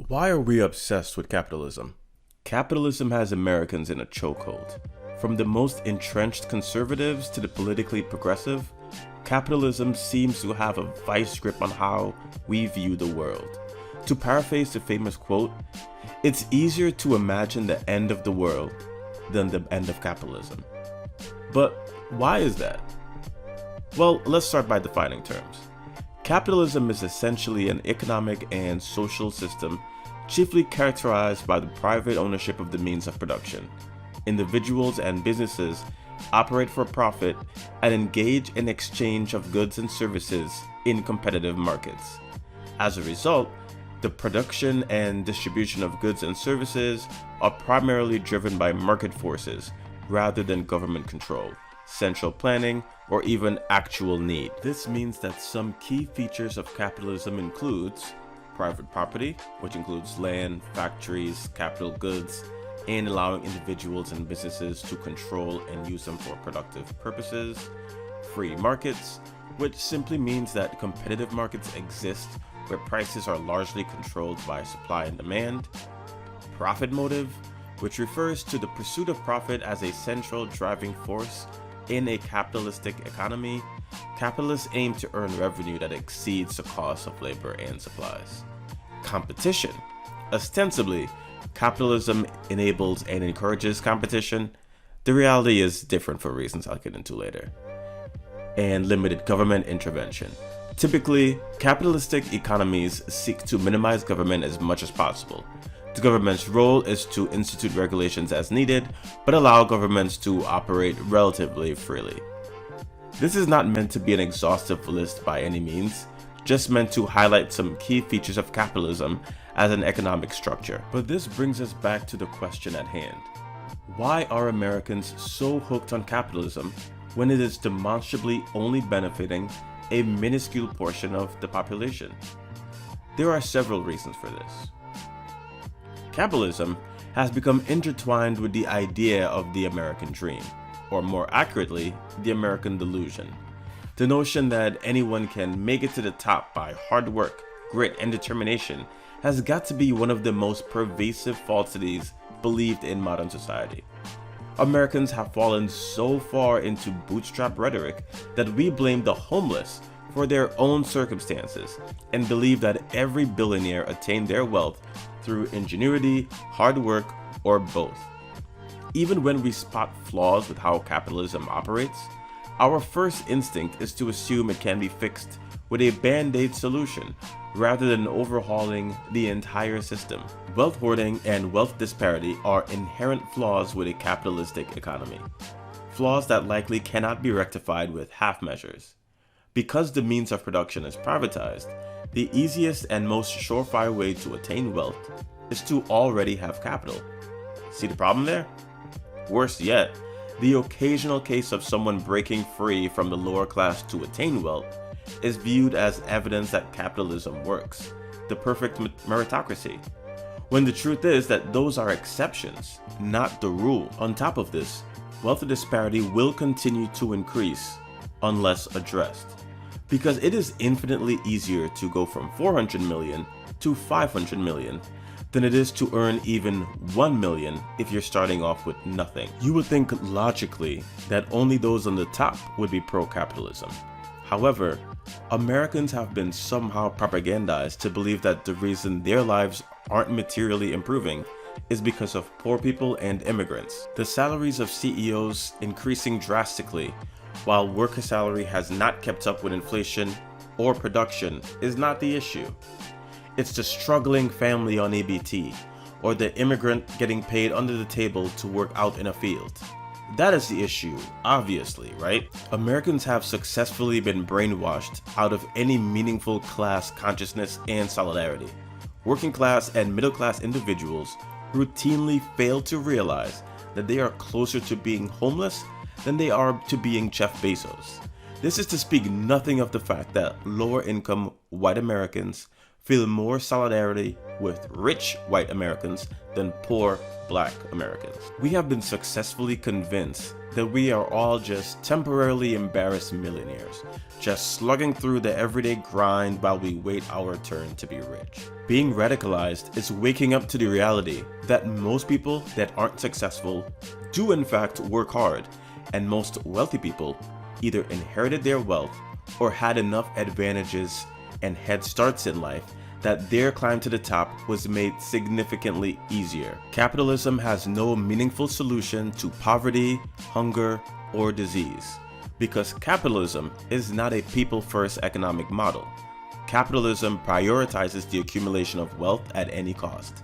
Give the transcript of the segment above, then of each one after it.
Why are we obsessed with capitalism? Capitalism has Americans in a chokehold. From the most entrenched conservatives to the politically progressive, capitalism seems to have a vice grip on how we view the world. To paraphrase the famous quote, it's easier to imagine the end of the world than the end of capitalism. But why is that? Well, let's start by defining terms. Capitalism is essentially an economic and social system chiefly characterized by the private ownership of the means of production. Individuals and businesses operate for profit and engage in exchange of goods and services in competitive markets. As a result, the production and distribution of goods and services are primarily driven by market forces rather than government control, central planning, or even actual need. This means that some key features of capitalism includes private property, which includes land, factories, capital goods, and allowing individuals and businesses to control and use them for productive purposes. Free markets, which simply means that competitive markets exist where prices are largely controlled by supply and demand. Profit motive, which refers to the pursuit of profit as a central driving force in a capitalistic economy. Capitalists aim to earn revenue that exceeds the cost of labor and supplies. Competition. Ostensibly, capitalism enables and encourages competition. The reality is different for reasons I'll get into later. And limited government intervention. Typically, capitalistic economies seek to minimize government as much as possible. The government's role is to institute regulations as needed, but allow governments to operate relatively freely. This is not meant to be an exhaustive list by any means, just meant to highlight some key features of capitalism as an economic structure. But this brings us back to the question at hand. Why are Americans so hooked on capitalism when it is demonstrably only benefiting a minuscule portion of the population? There are several reasons for this. Capitalism has become intertwined with the idea of the American dream, or more accurately, the American delusion. The notion that anyone can make it to the top by hard work, grit, and determination has got to be one of the most pervasive falsities believed in modern society. Americans have fallen so far into bootstrap rhetoric that we blame the homeless for their own circumstances and believe that every billionaire attained their wealth through ingenuity, hard work, or both. Even when we spot flaws with how capitalism operates, our first instinct is to assume it can be fixed with a band-aid solution rather than overhauling the entire system. Wealth hoarding and wealth disparity are inherent flaws with a capitalistic economy, flaws that likely cannot be rectified with half measures. Because the means of production is privatized, the easiest and most surefire way to attain wealth is to already have capital. See the problem there? Worse yet, the occasional case of someone breaking free from the lower class to attain wealth is viewed as evidence that capitalism works, the perfect meritocracy, when the truth is that those are exceptions, not the rule. On top of this, wealth disparity will continue to increase unless addressed, because it is infinitely easier to go from 400 million to 500 million than it is to earn even 1 million if you're starting off with nothing. You would think logically that only those on the top would be pro-capitalism. However, Americans have been somehow propagandized to believe that the reason their lives aren't materially improving is because of poor people and immigrants. The salaries of CEOs increasing drastically while worker salary has not kept up with inflation or production is not the issue. It's the struggling family on ABT or the immigrant getting paid under the table to work out in a field. That is the issue, obviously, right? Americans have successfully been brainwashed out of any meaningful class consciousness and solidarity. Working class and middle class individuals routinely fail to realize that they are closer to being homeless than they are to being Jeff Bezos. This is to speak nothing of the fact that lower income white Americans feel more solidarity with rich white Americans than poor black Americans. We have been successfully convinced that we are all just temporarily embarrassed millionaires, just slugging through the everyday grind while we wait our turn to be rich. Being radicalized is waking up to the reality that most people that aren't successful do in fact work hard, and most wealthy people either inherited their wealth or had enough advantages and head starts in life that their climb to the top was made significantly easier. Capitalism has no meaningful solution to poverty, hunger, or disease, because capitalism is not a people-first economic model. Capitalism prioritizes the accumulation of wealth at any cost,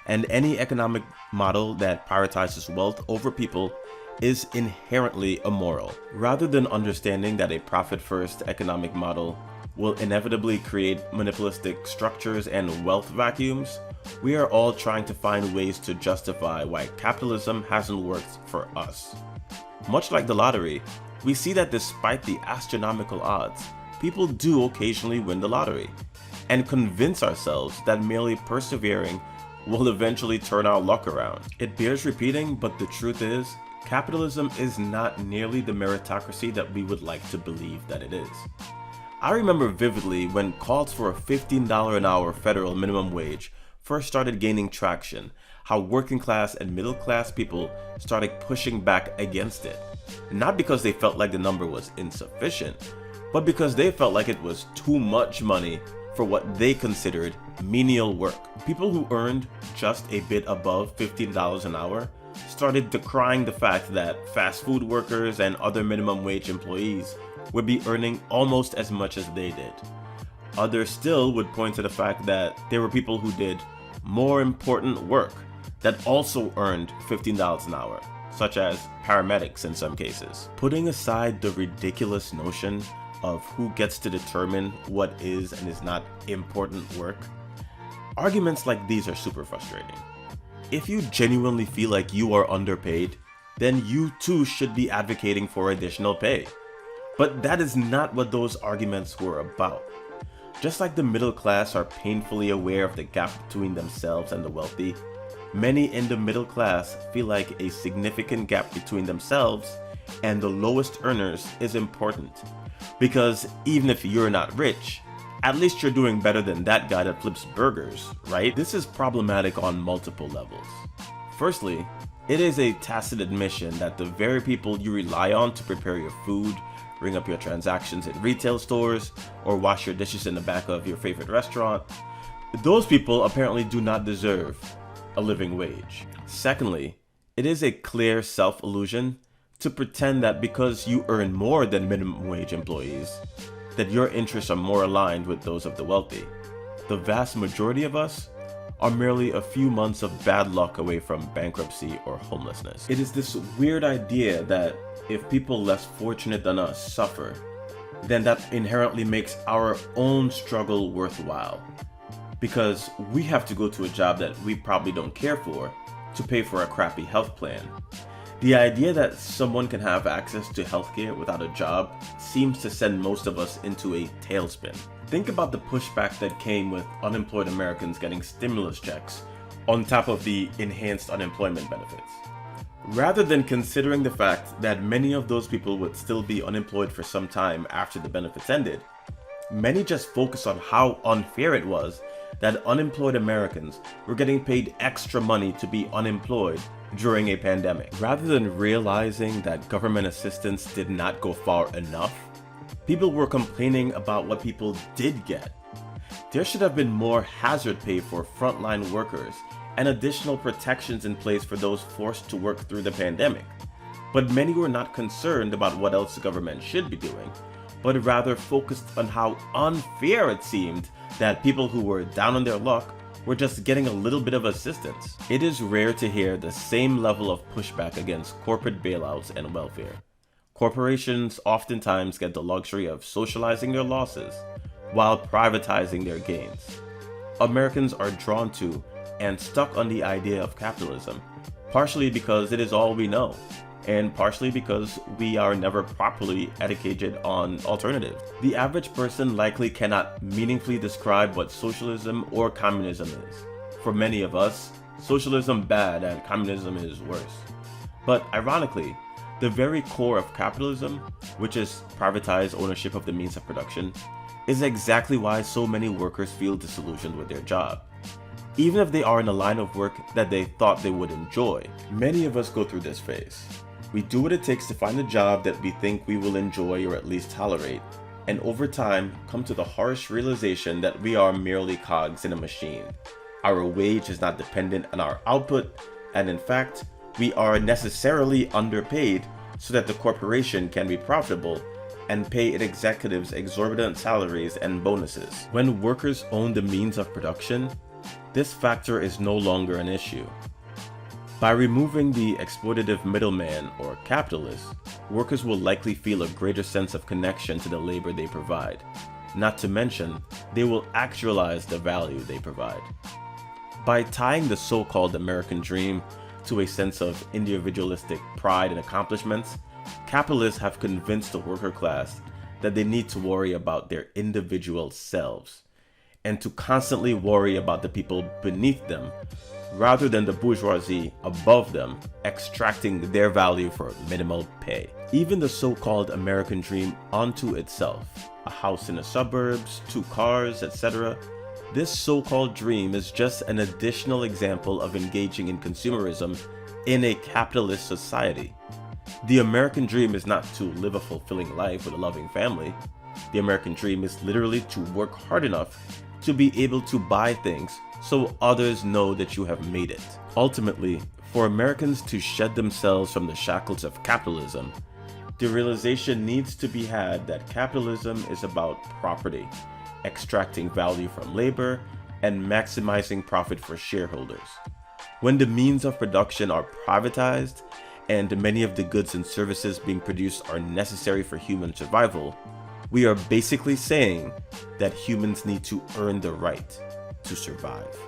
and any economic model that prioritizes wealth over people is inherently immoral. Rather than understanding that a profit-first economic model will inevitably create monopolistic structures and wealth vacuums, we are all trying to find ways to justify why capitalism hasn't worked for us. Much like the lottery, we see that despite the astronomical odds, people do occasionally win the lottery, and convince ourselves that merely persevering will eventually turn our luck around. It bears repeating, but the truth is, capitalism is not nearly the meritocracy that we would like to believe that it is. I remember vividly when calls for a $15 an hour federal minimum wage first started gaining traction, how working class and middle class people started pushing back against it. Not because they felt like the number was insufficient, but because they felt like it was too much money for what they considered menial work. People who earned just a bit above $15 an hour started decrying the fact that fast food workers and other minimum wage employees would be earning almost as much as they did. Others still would point to the fact that there were people who did more important work that also earned $15 an hour, such as paramedics in some cases. Putting aside the ridiculous notion of who gets to determine what is and is not important work, arguments like these are super frustrating. If you genuinely feel like you are underpaid, then you too should be advocating for additional pay. But that is not what those arguments were about. Just like the middle class are painfully aware of the gap between themselves and the wealthy, many in the middle class feel like a significant gap between themselves and the lowest earners is important. Because even if you're not rich, at least you're doing better than that guy that flips burgers, right? This is problematic on multiple levels. Firstly, it is a tacit admission that the very people you rely on to prepare your food, ring up your transactions in retail stores, or wash your dishes in the back of your favorite restaurant, those people apparently do not deserve a living wage. Secondly, it is a clear self-illusion to pretend that because you earn more than minimum wage employees, that your interests are more aligned with those of the wealthy. The vast majority of us are merely a few months of bad luck away from bankruptcy or homelessness. It is this weird idea that if people less fortunate than us suffer, then that inherently makes our own struggle worthwhile. Because we have to go to a job that we probably don't care for to pay for a crappy health plan. The idea that someone can have access to healthcare without a job seems to send most of us into a tailspin. Think about the pushback that came with unemployed Americans getting stimulus checks on top of the enhanced unemployment benefits. Rather than considering the fact that many of those people would still be unemployed for some time after the benefits ended, many just focus on how unfair it was that unemployed Americans were getting paid extra money to be unemployed during a pandemic. Rather than realizing that government assistance did not go far enough, people were complaining about what people did get. There should have been more hazard pay for frontline workers and additional protections in place for those forced to work through the pandemic. But many were not concerned about what else the government should be doing, but rather focused on how unfair it seemed that people who were down on their luck were just getting a little bit of assistance. It is rare to hear the same level of pushback against corporate bailouts and welfare. Corporations oftentimes get the luxury of socializing their losses while privatizing their gains. Americans are drawn to and stuck on the idea of capitalism, partially because it is all we know, and partially because we are never properly educated on alternatives. The average person likely cannot meaningfully describe what socialism or communism is. For many of us, socialism bad and communism is worse. But ironically, the very core of capitalism, which is privatized ownership of the means of production, is exactly why so many workers feel disillusioned with their job. Even if they are in a line of work that they thought they would enjoy. Many of us go through this phase. We do what it takes to find a job that we think we will enjoy or at least tolerate, and over time come to the harsh realization that we are merely cogs in a machine. Our wage is not dependent on our output, and in fact, we are necessarily underpaid so that the corporation can be profitable and pay its executives exorbitant salaries and bonuses. When workers own the means of production, this factor is no longer an issue. By removing the exploitative middleman or capitalist, workers will likely feel a greater sense of connection to the labor they provide. Not to mention, they will actualize the value they provide. By tying the so-called American dream to a sense of individualistic pride and accomplishments, capitalists have convinced the worker class that they need to worry about their individual selves and to constantly worry about the people beneath them rather than the bourgeoisie above them extracting their value for minimal pay. Even the so-called American dream unto itself, a house in the suburbs, 2 cars, etc., this so-called dream is just an additional example of engaging in consumerism in a capitalist society. The American dream is not to live a fulfilling life with a loving family. The American dream is literally to work hard enough to be able to buy things so others know that you have made it. Ultimately, for Americans to shed themselves from the shackles of capitalism, the realization needs to be had that capitalism is about property, extracting value from labor, and maximizing profit for shareholders. When the means of production are privatized, and many of the goods and services being produced are necessary for human survival, we are basically saying that humans need to earn the right to survive.